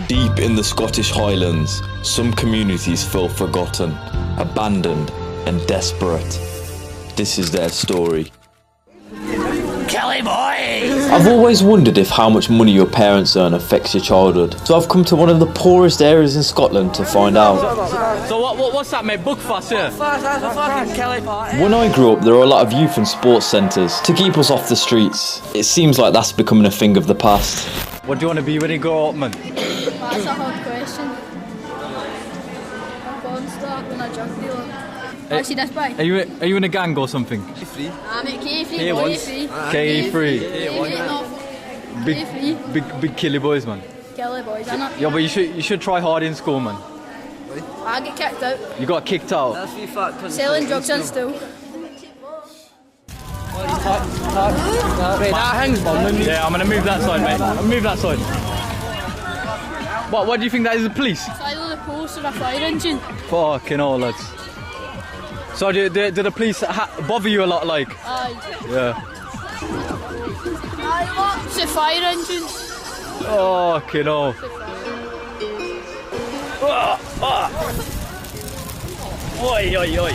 Deep in the Scottish Highlands, some communities feel forgotten, abandoned and desperate. This is their story. Kelly boys! I've always wondered if how much money your parents earn affects your childhood, so I've come to one of the poorest areas in Scotland to find out. So what's that, mate? Bookfast here? When I grew up, there were a lot of youth and sports centres to keep us off the streets. It seems like that's becoming a thing of the past. What do you want to be when you grow up, man? That's a hard question. A porn star and a drug dealer. What's this by? Are you in a gang or something? K3. I'm at K3. K3. K3. Big killy boys, man. Kelly boys, innit? Yeah, but you should try hard in school, man. I get kicked out. You got kicked out. Selling drugs in still. Yeah, I'm gonna move that side, mate. I'll move that side. What do you think that is, the police? It's either the police or a fire engine. Fucking hell, lads. So do the police bother you a lot, like? Aye. Yeah. It's a fire engine. Fucking hell. Oi, oi, oi.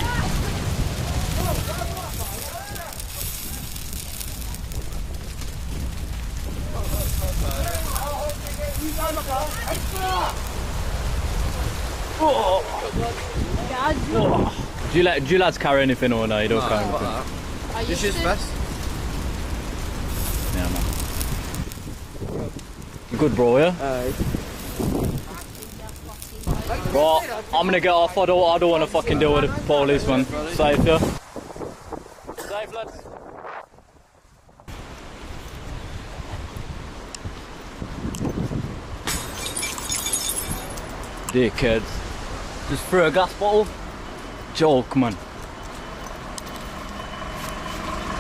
Do you lads carry anything or no? You don't carry anything? This is best. Yeah, man. Good, bro, yeah? Aye. Bro, I'm gonna get off. I don't want to fucking deal with the police, man. Safe, yeah? Safe, lads. Dickheads. Just threw a gas bottle. Joke, man.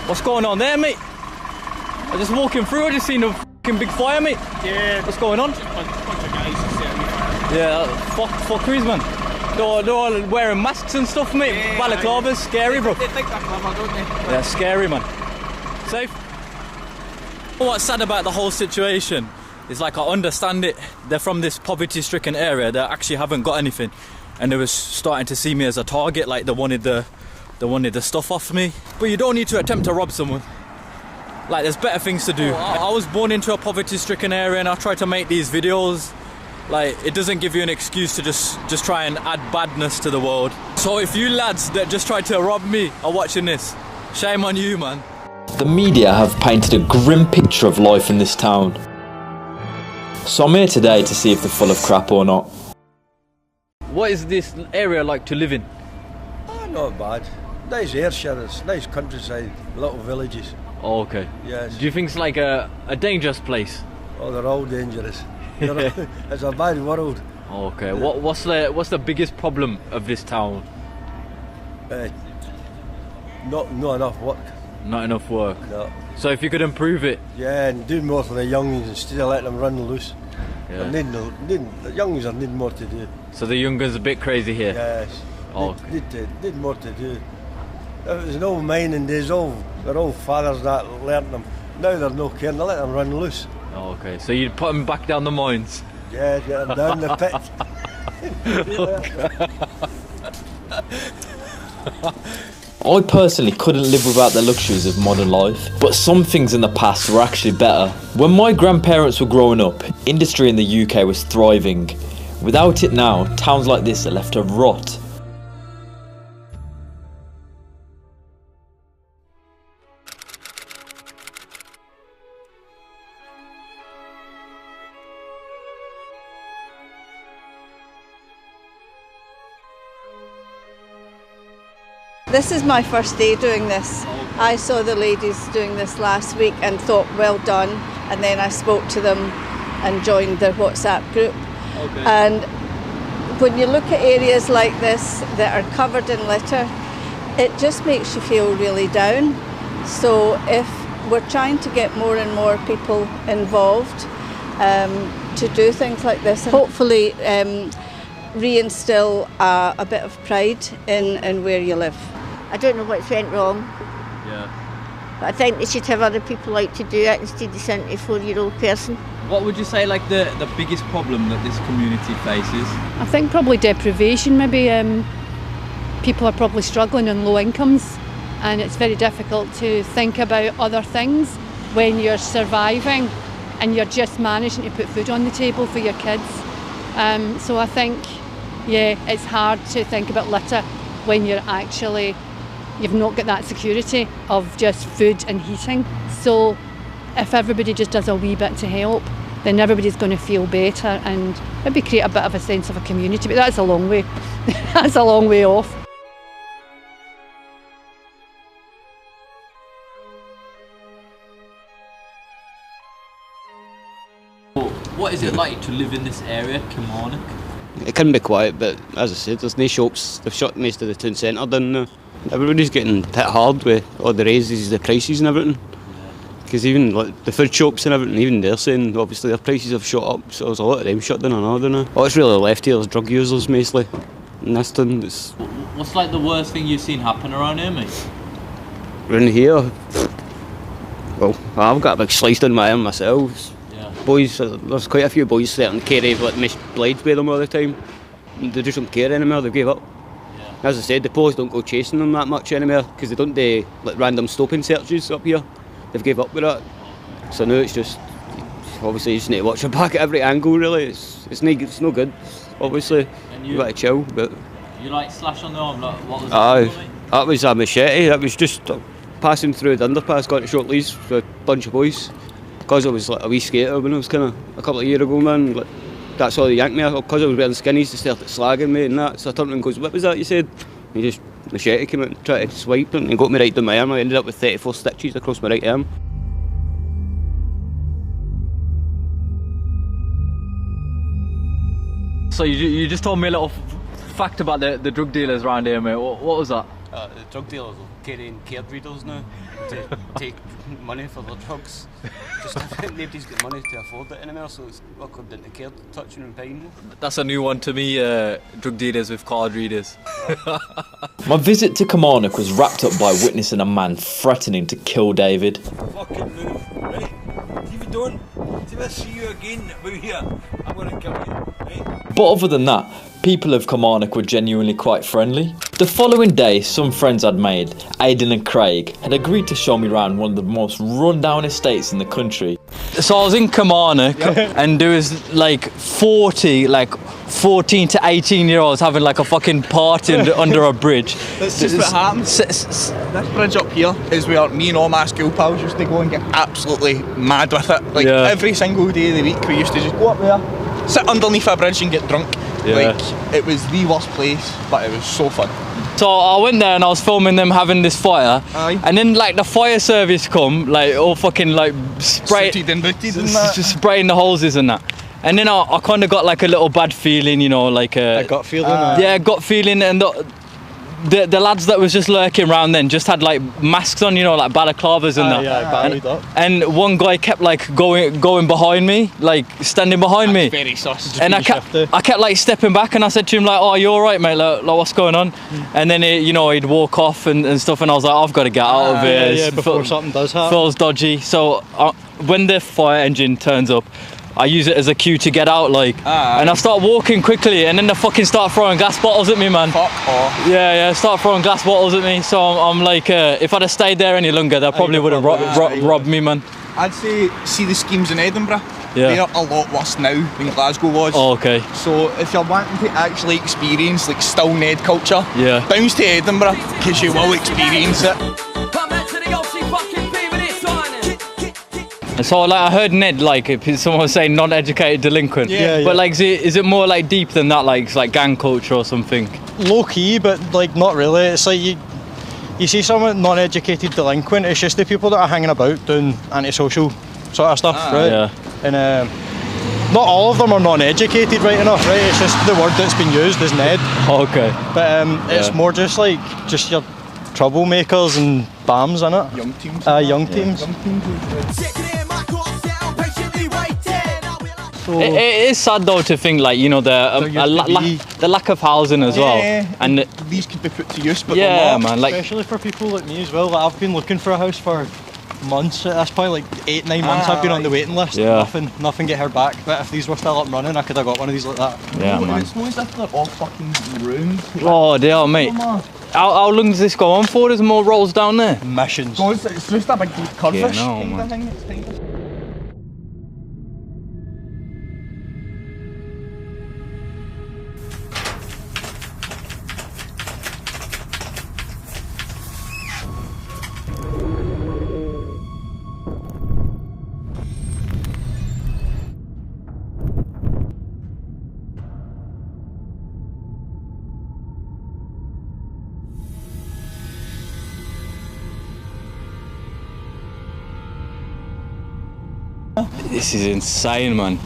What's going on there, mate? I'm just walking through. I just seen a fucking big fire, mate. Yeah. What's going on? Just a bunch of guys just setting me fire. Yeah, fuckeries, man. They're all wearing masks and stuff, mate. Yeah, Balaclavas, scary, bro. They think they're clever, don't they? Yeah, scary, man. Safe. What's sad about the whole situation is, like, I understand it. They're from this poverty-stricken area. They actually haven't got anything, and they were starting to see me as a target. Like they wanted the stuff off me. But you don't need to attempt to rob someone. Like, there's better things to do. I was born into a poverty-stricken area, and I try to make these videos. Like, it doesn't give you an excuse to just try and add badness to the world. So if you lads that just tried to rob me are watching this, shame on you, man. The media have painted a grim picture of life in this town. So I'm here today to see if they're full of crap or not. What is this area like to live in? Oh, not bad. Nice air shares, nice countryside, little villages. Oh, okay. Yes. Do you think it's like a dangerous place? Oh, they're all dangerous. It's a bad world. Oh, okay. What's the biggest problem of this town? Not enough work. Not enough work. No. So if you could improve it. Yeah, and do more for the youngins instead of letting them run loose. Yeah. The youngins are need more to do. So the youngers a bit crazy here. Yes. Oh, Need more to do. If it was an old mining days, they're all fathers that learnt them. Now they're no caring, they let them run loose. oh, okay. So you'd put them back down the mines. Yeah, get them down the pit. I personally couldn't live without the luxuries of modern life, but some things in the past were actually better. When my grandparents were growing up, industry in the UK was thriving. Without it now, towns like this are left to rot. This is my first day doing this. I saw the ladies doing this last week and thought, well done, and then I spoke to them and joined their WhatsApp group. Okay. And when you look at areas like this that are covered in litter, it just makes you feel really down. So if we're trying to get more and more people involved to do things like this, hopefully reinstill a bit of pride in where you live. I don't know what's went wrong. Yeah. But I think they should have other people out to do it instead of a 74-year-old person. What would you say like the biggest problem that this community faces? I think probably deprivation. Maybe people are probably struggling on low incomes, and it's very difficult to think about other things when you're surviving and you're just managing to put food on the table for your kids. So I think, yeah, it's hard to think about litter when you've not got that security of just food and heating. So if everybody just does a wee bit to help, then everybody's going to feel better and maybe create a bit of a sense of a community. But that's a long way. That's a long way off. What is it like to live in this area, Kilmarnock? It can be quiet, but as I said, there's no shops. They've shut most of the town centre down now. Everybody's getting hit hard with all the raises, the prices and everything. Because even like the food shops and everything, even they're saying obviously their prices have shot up, so there's a lot of them shut down and all now. What's really left here is drug users mostly. In this town, What's like the worst thing you've seen happen around here, mate? around here, well, I've got a big slice down my arm myself. Boys, there's quite a few boys that carry like mesh blades with them all the time. They just don't care anymore, they gave up. As I said, the police don't go chasing them that much anymore because they don't do like random stopping searches up here. They've gave up with that. So now it's just, obviously you just need to watch your back at every angle really. It's no good, obviously. And you gotta chill, but... You like slash on the arm, like, what was that? That was a machete. That was just passing through the underpass, got to short leaves with a bunch of boys. Because I was like a wee skater when I was kind of a couple of years ago, man. Like, that's all they yanked me. Because I was wearing skinnies, they started slagging me and that. So I turned around and goes, "What was that you said?" And he just, machete came out and tried to swipe it and got me right down my arm. I ended up with 34 stitches across my right arm. So you just told me a little fact about the drug dealers around here, mate. What was that? The drug dealers are carrying card readers now to take money for their drugs. Just nobody's got money to afford it anymore, so it's awkward into card touching and paying. That's a new one to me, drug dealers with card readers. My visit to Kilmarnock was wrapped up by witnessing a man threatening to kill David. Fucking move, right? If you don't, if I see you again out here, I'm going to kill you, right? But other than that, people of Kilmarnock were genuinely quite friendly. The following day, some friends I'd made, Aidan and Craig, had agreed to show me around one of the most run-down estates in the country. So I was in Kilmarnock and there was like 14 to 18 year olds having like a fucking party under a bridge. That's just what happens. This bridge up here is where me and all my school pals used to go and get absolutely mad with it. Like every single day of the week we used to just go up there, sit underneath a bridge and get drunk. Like, it was the worst place, but it was so fun. So I went there and I was filming them having this fire. And then like the fire service come, like all fucking like Suited and booted and that. just spraying the hoses and that. And then I kind of got like a little bad feeling, you know, like a gut feeling. Yeah, gut feeling, and the lads that was just lurking around then just had like masks on, you know, like balaclavas and that. And one guy kept like going behind me, like standing behind me. Very sus. And I kept like stepping back, and I said to him like, "Oh, you all right, mate? Like what's going on?" And then he'd walk off and stuff, and I was like, "I've got to get out of here." Yeah, before something does happen. Feels dodgy. So when the fire engine turns up, I use it as a cue to get out, like, and I start walking quickly, and then they fucking start throwing glass bottles at me, man. Fuck off. Yeah, start throwing glass bottles at me. So I'm like, if I'd have stayed there any longer, they probably would have robbed me, man. I'd say, see the schemes in Edinburgh. Yeah. They're a lot worse now than Glasgow was. Oh, okay. So if you're wanting to actually experience like still Ned culture, yeah, bounce to Edinburgh because you will experience it. So like I heard Ned, like if someone was saying non-educated delinquent, but like is it more like deep than that, like it's like gang culture or something? Low key, but like not really. It's like you see someone non-educated delinquent, it's just the people that are hanging about doing antisocial sort of stuff, right? Yeah. And not all of them are non-educated, right enough, right? It's just the word that's been used is Ned. Okay. But it's more just like your troublemakers and BAMs, innit? Young teams. Young teams. It is sad though to think, like, you know, the lack of housing as well, and these could be put to use, but man, like especially for people like me as well. Like, I've been looking for a house for months. That's probably like 8-9 months I've been on the waiting list. Yeah. Nothing get her back. But if these were still up and running, I could have got one of these like that. Yeah, man. It's not as if they're all fucking ruined. Oh, they are, mate. How long does this go on for? There's more rolls down there? Missions. It's just a big curvish no, kind man. of thing. It's kind of... This is insane, man.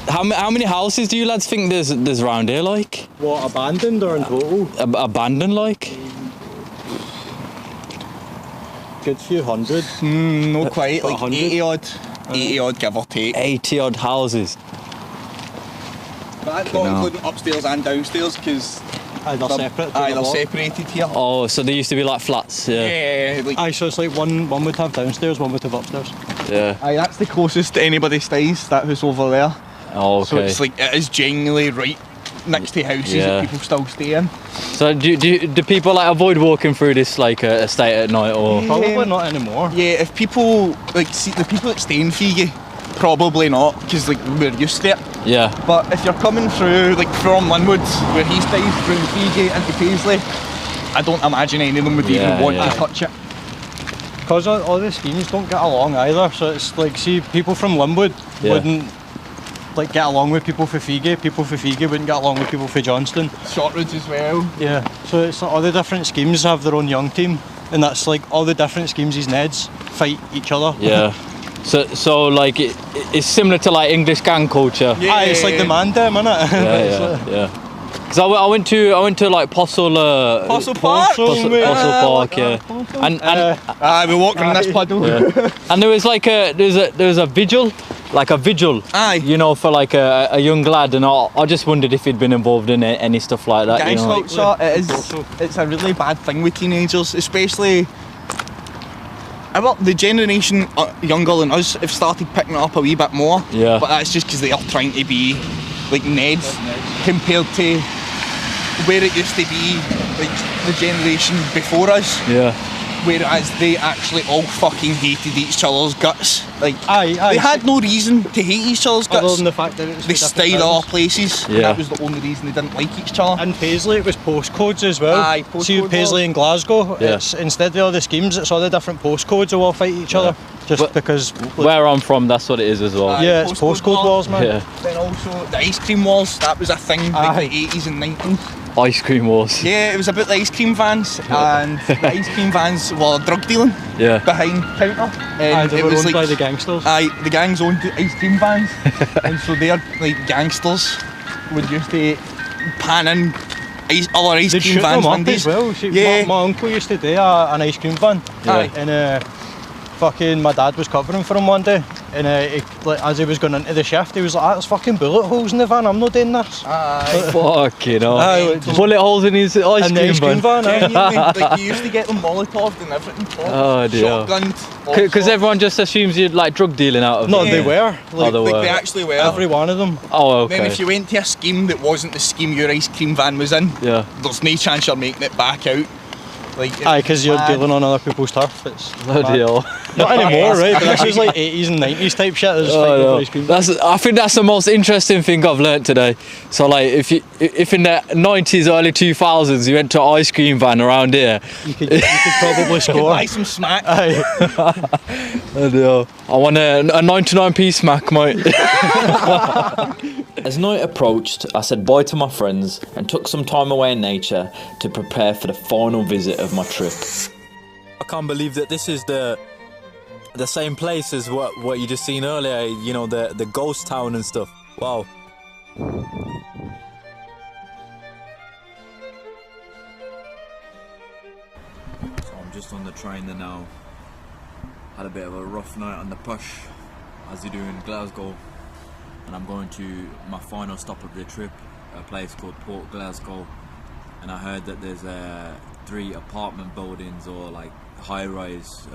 How many houses do you lads think there's round here, like? What, abandoned or in total? Abandoned, like? Good few hundred. No quite, like 100. 80 odd, give or take. 80 odd houses. But that's not including upstairs and downstairs, because they're separate. they're separated here. Oh, so there used to be like flats, yeah. Yeah, like, Aye, so it's like one would have downstairs, one would have upstairs. Yeah. aye, that's the closest to anybody stays, that house over there. Oh, okay. So it's like, it is genuinely right next to houses that people still stay in. So do people like avoid walking through this like estate at night, or? Probably not anymore. Yeah, if people, like, see the people that stay in Fiji, probably not, because like we're used to it. Yeah. But if you're coming through, like from Linwood, where he stays, through Fiji into Paisley, I don't imagine any of them would even want to touch it. Because all the schemes don't get along either, so it's like, see, people from Linwood wouldn't like get along with people for Fiji wouldn't get along with people for Johnston. Shortridge as well. Yeah, so it's like all the different schemes have their own young team, and that's like all the different schemes, these Neds fight each other. Yeah. So like it's similar to like English gang culture. Yeah, aye, it's like the man dem, innit? Yeah. Cause I went to like Postle Park. Postle Park, yeah. And we walked around this puddle. Yeah. And there was like there was a vigil. Aye. You know, for like a young lad, and I just wondered if he'd been involved in any stuff like that. Gang you know? culture, it's a really bad thing with teenagers, especially. Well, the generation younger than us have started picking it up a wee bit more. Yeah. But that's just because they are trying to be like Neds compared to where it used to be, like the generation before us. Yeah. Whereas they actually all fucking hated each other's guts. Like, aye, they had no reason to hate each other's guts. Other than the fact that it was they stayed other places. Yeah. And that was the only reason they didn't like each other. In Paisley it was postcodes as well. Aye, See, Paisley and Glasgow, it's instead of all the schemes, it's all the different postcodes who all fight each other. Just because where I'm from, that's what it is as well. Yeah, it's postcode wars, man. Yeah. Then also the ice cream wars, that was a thing like the 80s and 90s. Ice cream wars. Yeah, it was about the ice cream vans, and the ice cream vans were drug dealing behind counter. And they were owned by the gangsters. Aye, the gangs owned the ice cream vans, and so they're like gangsters would used to pan in other ice They'd cream shoot vans them one up day. as well. See, Yeah. my uncle used to do an ice cream van, and fucking my dad was covering for him one day, and as he was going into the shift, he was like, "There's fucking bullet holes in the van. I'm not doing this." Fucking hell. Bullet holes in his ice cream van. Like, you used to get them Molotoved and everything. Oh dear. Shotgunned. Because everyone just assumes you'd like drug dealing out of No, it. they were. They actually were. Every one of them. Oh, okay. Then if you went to a scheme that wasn't the scheme your ice cream van was in, there's no chance you're making it back out. Like, aye, because you're dealing on other people's turf. It's bloody hell. Not anymore, right? But this was like 80s and 90s type shit. I think that's the most interesting thing I've learnt today. So like, if in the 90s, early 2000s, you went to an ice cream van around here, you could probably score. Buy some smack. Aye. I want a 99p smack, mate. As night approached, I said bye to my friends and took some time away in nature to prepare for the final visit of my trip. I can't believe that this is the same place as what you just seen earlier, you know, the ghost town and stuff. Wow. So I'm just on the train there now. Had a bit of a rough night on the push, as you do in Glasgow. And I'm going to my final stop of the trip, a place called Port Glasgow. And I heard that there's 3 apartment buildings or like high-rise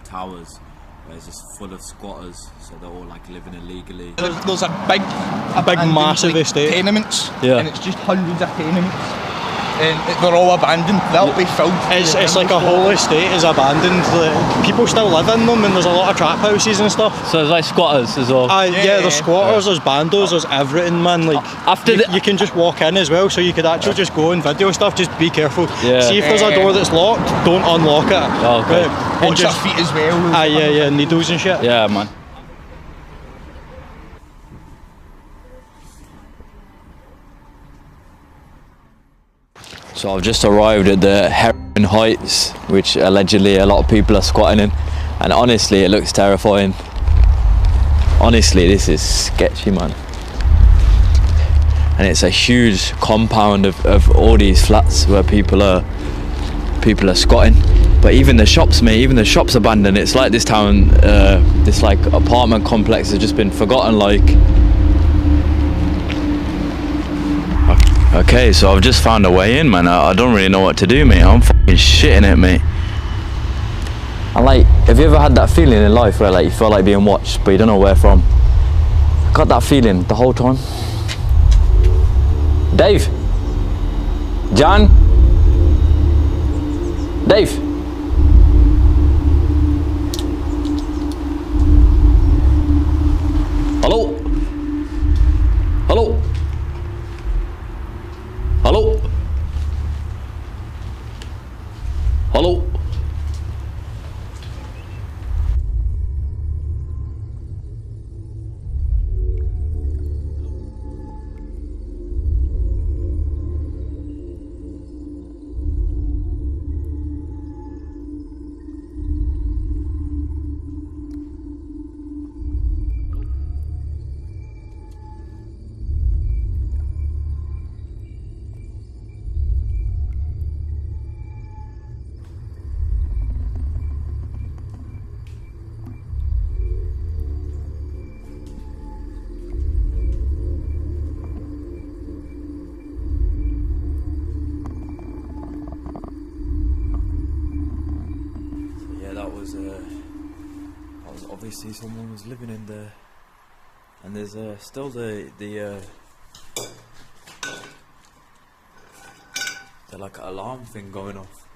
towers where it's just full of squatters, so they're all like living illegally. There's a big massive like, estate. Tenements, Yeah. and it's just hundreds of tenements. And they're all abandoned. They'll be filled. It's like a whole estate is abandoned. People still live in them, and there's a lot of trap houses and stuff. So there's like squatters as well. Yeah, there's squatters, there's bandos, there's everything, man. Like after you can just walk in as well, so you could actually just go and video stuff. Just be careful. Yeah. See if there's a door that's locked, don't unlock it. Oh, okay. And Watch your feet as well. Yeah, needles and shit. Yeah, man. So I've just arrived at the Heron Heights, which allegedly a lot of people are squatting in, and honestly it looks terrifying. Honestly, this is sketchy, man. And it's a huge compound of all these flats where people are squatting. But even the shops, mate, even the shops abandoned. It's like this town, this like apartment complex has just been forgotten, like. Okay, so I've just found a way in, man. I don't really know what to do, mate. I'm fucking shitting it, mate. And like, have you ever had that feeling in life where like you feel like being watched, but you don't know where from? I got that feeling the whole time. Dave? John? Dave? Hello? Hello? Hello? Hello? Obviously someone was living in there, and there's still the like alarm thing going off.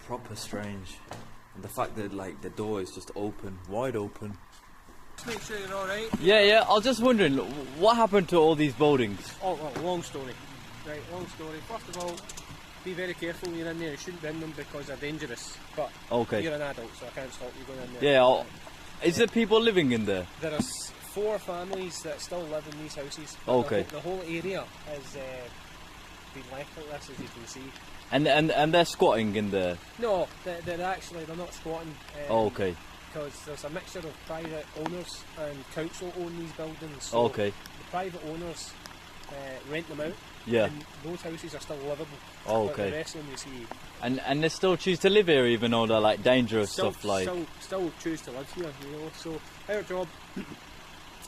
Proper strange, and the fact that like the door is just open, wide open. Just make sure you're all right. Yeah. I was just wondering, what happened to all these buildings? Oh, well, long story. Right, long story. First of all, be very careful when you're in there. You shouldn't be in them because they're dangerous. But okay, you're an adult, so I can't stop you going in there. Yeah. Is there people living in there? There are 4 families that still live in these houses. Okay. The whole area has been left like this, as you can see. And they're squatting in there? No, they're not squatting. Okay. Because there's a mixture of private owners and council own these buildings. So okay. The private owners rent them out. Yeah. And those houses are still livable. Okay. But the rest of them you see. And they still choose to live here even though they're like dangerous stuff like. Still choose to live here, you know. So our job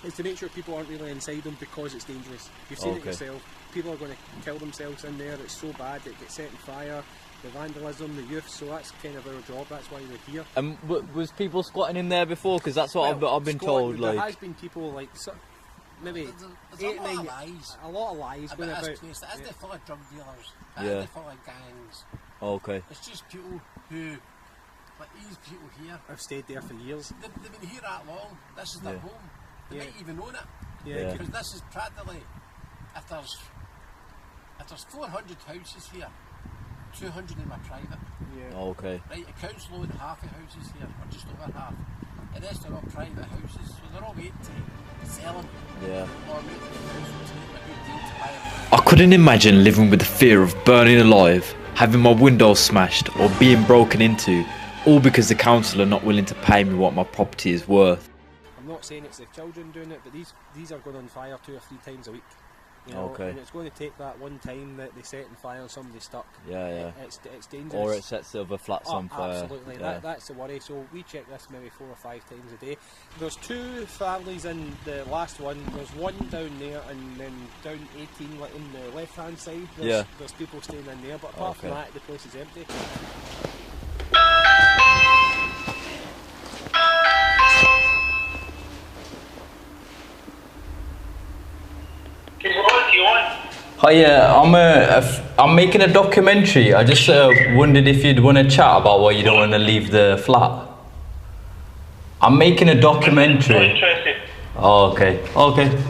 is to make sure people aren't really inside them because it's dangerous. You've seen it yourself. People are going to kill themselves in there. It's so bad it gets set on fire. The vandalism, the youth. So that's kind of our job. That's why we're here. And was people squatting in there before? Because that's what I've been told. There like has been people like. Maybe there's a lot of lies. A lot of lies going about. This place. It is full of drug dealers. It Yeah. is full of gangs. Okay. It's just people who, like these people here, have stayed there for years. They've been here that long. This is their home. They might even own it. Yeah. Because this is practically, if there's 400 houses here, 200 of them are private. Yeah. Okay. Right, the council own half the houses here, or just over half. The rest are all private houses, so they're all waiting to sell them. Yeah. Or waiting for the council to make a good deal to buy them. I couldn't imagine living with the fear of burning alive, having my windows smashed or being broken into, all because the council are not willing to pay me what my property is worth. I'm not saying it's the children doing it, but these are going on fire 2 or 3 times a week. You know, okay. And it's going to take that one time that they set on fire and somebody's stuck. Yeah. It's dangerous. Or it sets the other flats on fire. Absolutely, yeah. that's the worry. So we check this maybe 4 or 5 times a day. There's 2 families in the last one. There's one down there, and then down 18, like on the left hand side. There's people staying in there. But apart from that, the place is empty. Oh yeah, I'm making a documentary. I just wondered if you'd want to chat about why you don't want to leave the flat. I'm making a documentary. Interested. Oh, okay. Okay.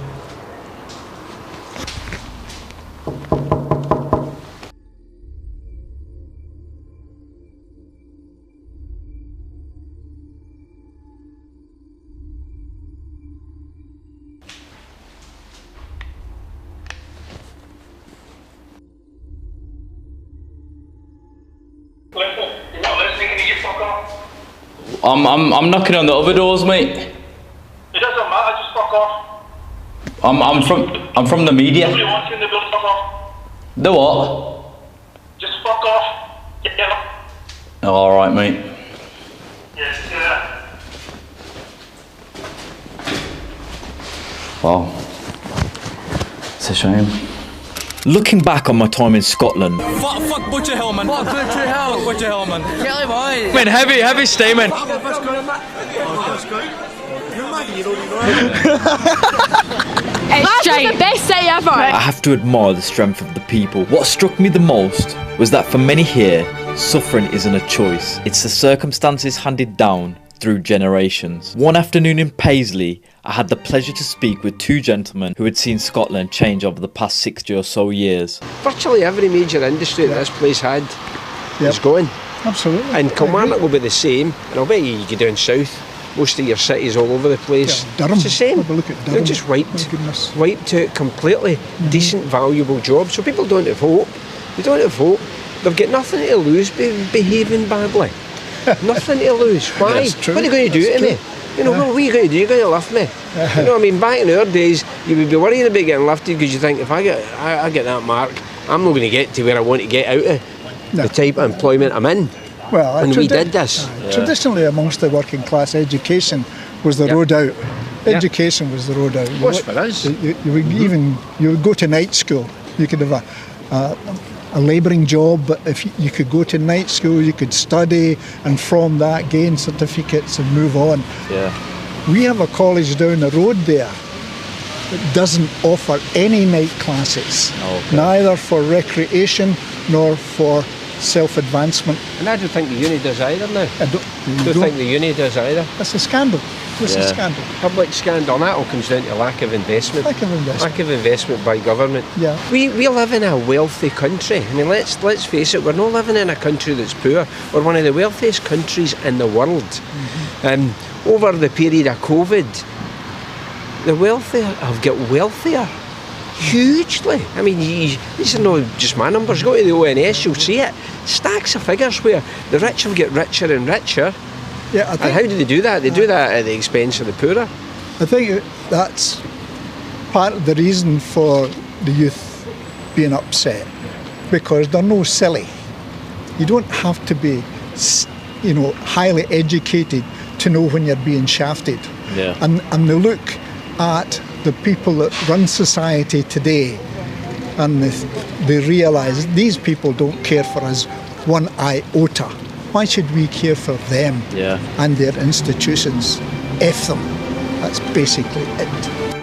Listen, you're not listening, can you fuck off? I'm knocking on the other doors, mate. It doesn't matter, just fuck off. I'm from the media. Nobody wants you in the building, fuck off. The what? Just fuck off. Get out. Oh, all right, mate. Yes, yeah. Wow. It's a shame. Looking back on my time in Scotland, Fuck Butcher Hill, man. Fuck Butcher Hill. Fuck Butcher Hill, man. Kelly boy. Man, heavy statement. It's giant. The best city ever. I have to admire the strength of the people. What struck me the most was that for many here, suffering isn't a choice. It's the circumstances handed down through generations. One afternoon in Paisley, I had the pleasure to speak with two gentlemen who had seen Scotland change over the past 60 or so years. Virtually every major industry that this place had is gone. Absolutely. And Kilmarnock will be the same, and I'll bet you go down south, most of your cities all over the place. Yeah, Durham. It's the same. Have a look at Durham. They're just wiped out completely. Decent, valuable jobs. So people don't have hope. They don't have hope. They've got nothing to lose behaving badly. Nothing to lose. Why? That's true. What are you going to do to me? You know, what are you going to do? You're going to lift me. You know what I mean? Back in our days, you would be worried about getting lifted because you think, if I get that mark, I'm not going to get to where I want to get out of the type of employment I'm in. Well, and we did this. Traditionally, amongst the working class, education was the road out. Education was the road out. Of course, for us. You would go to night school. You could have a labouring job, but if you could go to night school, you could study, and from that gain certificates and move on. Yeah. We have a college down the road there that doesn't offer any night classes, neither for recreation nor for self-advancement. And I don't think the uni does either now. I don't think the uni does either. That's a scandal. It's a scandal. Public scandal, and that all comes down to lack of investment. Lack of investment by government. Yeah. We live in a wealthy country. I mean, let's face it, we're not living in a country that's poor. We're one of the wealthiest countries in the world. Mm-hmm. Over the period of COVID, the wealthy have got wealthier. Hugely. I mean, these are not just my numbers. Go to the ONS, you'll see it. Stacks of figures where the rich have got richer and richer. Yeah, and how do they do that? They do that at the expense of the poorer. I think that's part of the reason for the youth being upset, because they're no silly. You don't have to be, highly educated to know when you're being shafted. Yeah. And they look at the people that run society today, and they realise these people don't care for us one iota. Why should we care for them and their institutions? F them. That's basically it.